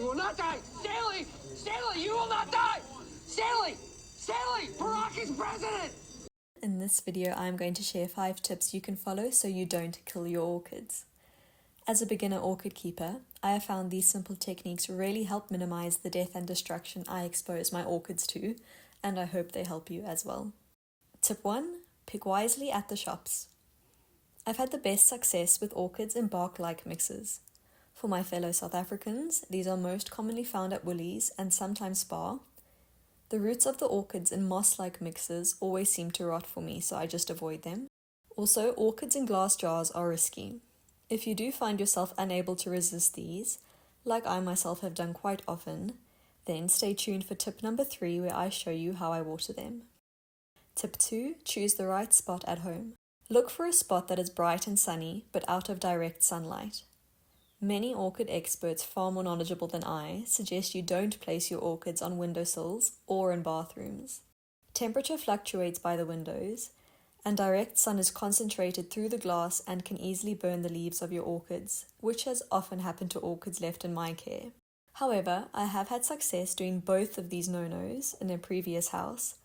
will not die! Stanley! Stanley, you will not die! Stanley! Stanley! Barack is president! In this video, I'm going to share 5 tips you can follow so you don't kill your orchids. As a beginner orchid keeper, I have found these simple techniques really help minimize the death and destruction I expose my orchids to, and I hope they help you as well. Tip 1. Pick wisely at the shops. I've had the best success with orchids in bark-like mixes. For my fellow South Africans, these are most commonly found at Woolies and sometimes Spar. The roots of the orchids in moss-like mixes always seem to rot for me, so I just avoid them. Also, orchids in glass jars are risky. If you do find yourself unable to resist these, like I myself have done quite often, then stay tuned for tip number 3 where I show you how I water them. Tip 2. Choose the right spot at home. Look for a spot that is bright and sunny, but out of direct sunlight. Many orchid experts far more knowledgeable than I suggest you don't place your orchids on windowsills or in bathrooms. Temperature fluctuates by the windows, and direct sun is concentrated through the glass and can easily burn the leaves of your orchids, which has often happened to orchids left in my care. However, I have had success doing both of these no-nos in a previous house,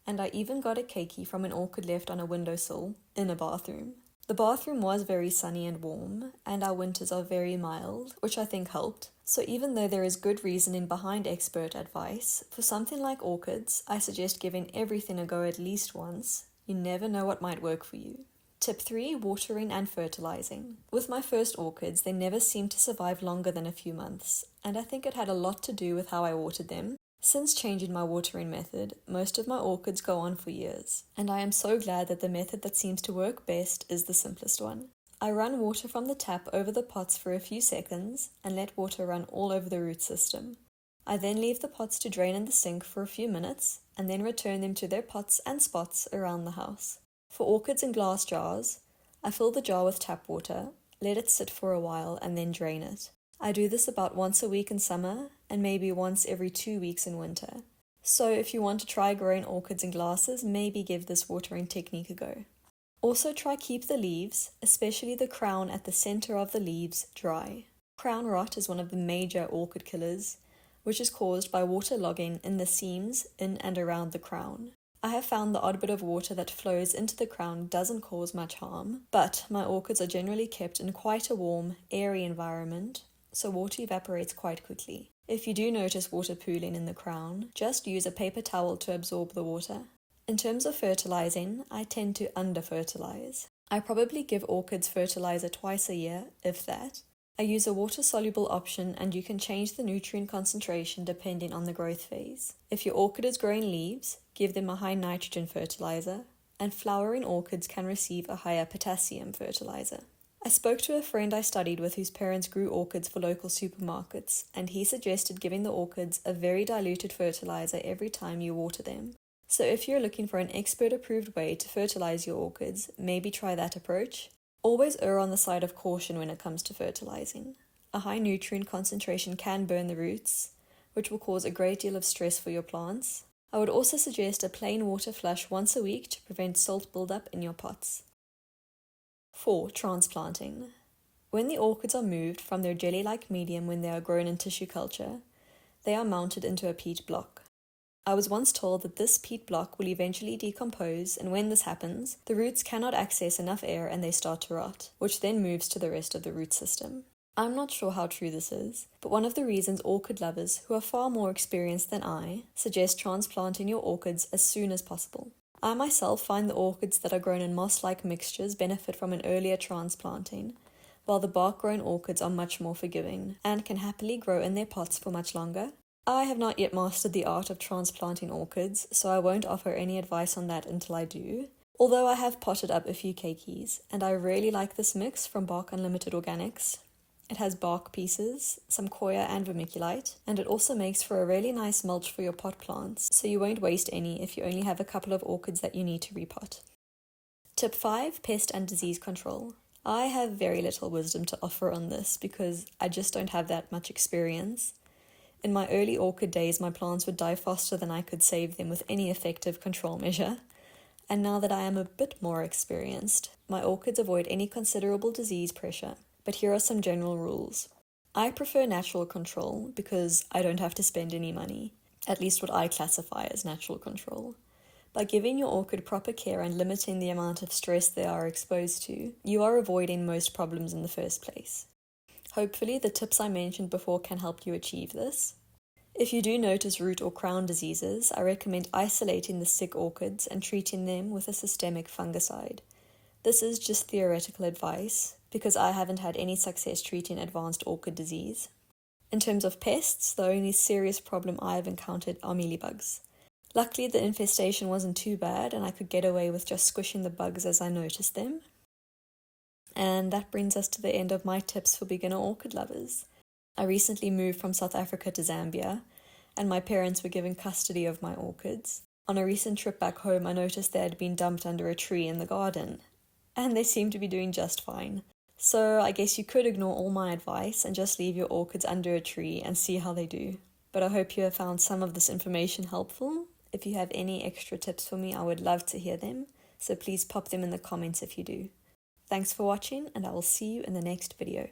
and I even got a keiki from an orchid left on a windowsill in a bathroom. The bathroom was very sunny and warm, and our winters are very mild, which I think helped. So even though there is good reasoning behind expert advice, for something like orchids, I suggest giving everything a go at least once. You never know what might work for you. Tip 3. Watering and fertilizing. With my first orchids, they never seemed to survive longer than a few months, and I think it had a lot to do with how I watered them. Since changing my watering method, most of my orchids go on for years, and I am so glad that the method that seems to work best is the simplest one. I run water from the tap over the pots for a few seconds and let water run all over the root system. I then leave the pots to drain in the sink for a few minutes and then return them to their pots and spots around the house. For orchids in glass jars, I fill the jar with tap water, let it sit for a while and then drain it. I do this about once a week in summer and maybe once every 2 weeks in winter. So if you want to try growing orchids in glasses, maybe give this watering technique a go. Also try keep the leaves, especially the crown at the center of the leaves, dry. Crown rot is one of the major orchid killers, which is caused by water logging in the seams in and around the crown. I have found the odd bit of water that flows into the crown doesn't cause much harm, but my orchids are generally kept in quite a warm, airy environment, so water evaporates quite quickly. If you do notice water pooling in the crown, just use a paper towel to absorb the water. In terms of fertilizing, I tend to under-fertilize. I probably give orchids fertilizer twice a year, if that. I use a water-soluble option and you can change the nutrient concentration depending on the growth phase. If your orchid is growing leaves, give them a high nitrogen fertilizer, and flowering orchids can receive a higher potassium fertilizer. I spoke to a friend I studied with whose parents grew orchids for local supermarkets, and he suggested giving the orchids a very diluted fertilizer every time you water them. So if you're looking for an expert-approved way to fertilize your orchids, maybe try that approach. Always err on the side of caution when it comes to fertilizing. A high nutrient concentration can burn the roots, which will cause a great deal of stress for your plants. I would also suggest a plain water flush once a week to prevent salt buildup in your pots. 4. Transplanting. When the orchids are moved from their jelly-like medium when they are grown in tissue culture, they are mounted into a peat block. I was once told that this peat block will eventually decompose, and when this happens, the roots cannot access enough air and they start to rot, which then moves to the rest of the root system. I'm not sure how true this is, but one of the reasons orchid lovers, who are far more experienced than I, suggest transplanting your orchids as soon as possible. I myself find the orchids that are grown in moss-like mixtures benefit from an earlier transplanting, while the bark-grown orchids are much more forgiving and can happily grow in their pots for much longer. I have not yet mastered the art of transplanting orchids, so I won't offer any advice on that until I do, although I have potted up a few keikis, and I really like this mix from Bark Unlimited Organics. It has bark pieces, some coir and vermiculite, and it also makes for a really nice mulch for your pot plants, so you won't waste any if you only have a couple of orchids that you need to repot. Tip 5. Pest and disease control. I have very little wisdom to offer on this because I just don't have that much experience. In my early orchid days, my plants would die faster than I could save them with any effective control measure. And now that I am a bit more experienced, my orchids avoid any considerable disease pressure. But here are some general rules. I prefer natural control because I don't have to spend any money, at least what I classify as natural control. By giving your orchid proper care and limiting the amount of stress they are exposed to, you are avoiding most problems in the first place. Hopefully, the tips I mentioned before can help you achieve this. If you do notice root or crown diseases, I recommend isolating the sick orchids and treating them with a systemic fungicide. This is just theoretical advice, because I haven't had any success treating advanced orchid disease. In terms of pests, the only serious problem I have encountered are mealybugs. Luckily, the infestation wasn't too bad and I could get away with just squishing the bugs as I noticed them. And that brings us to the end of my tips for beginner orchid lovers. I recently moved from South Africa to Zambia, and my parents were given custody of my orchids. On a recent trip back home, I noticed they had been dumped under a tree in the garden, and they seem to be doing just fine. So I guess you could ignore all my advice and just leave your orchids under a tree and see how they do. But I hope you have found some of this information helpful. If you have any extra tips for me, I would love to hear them, so please pop them in the comments if you do. Thanks for watching, and I will see you in the next video.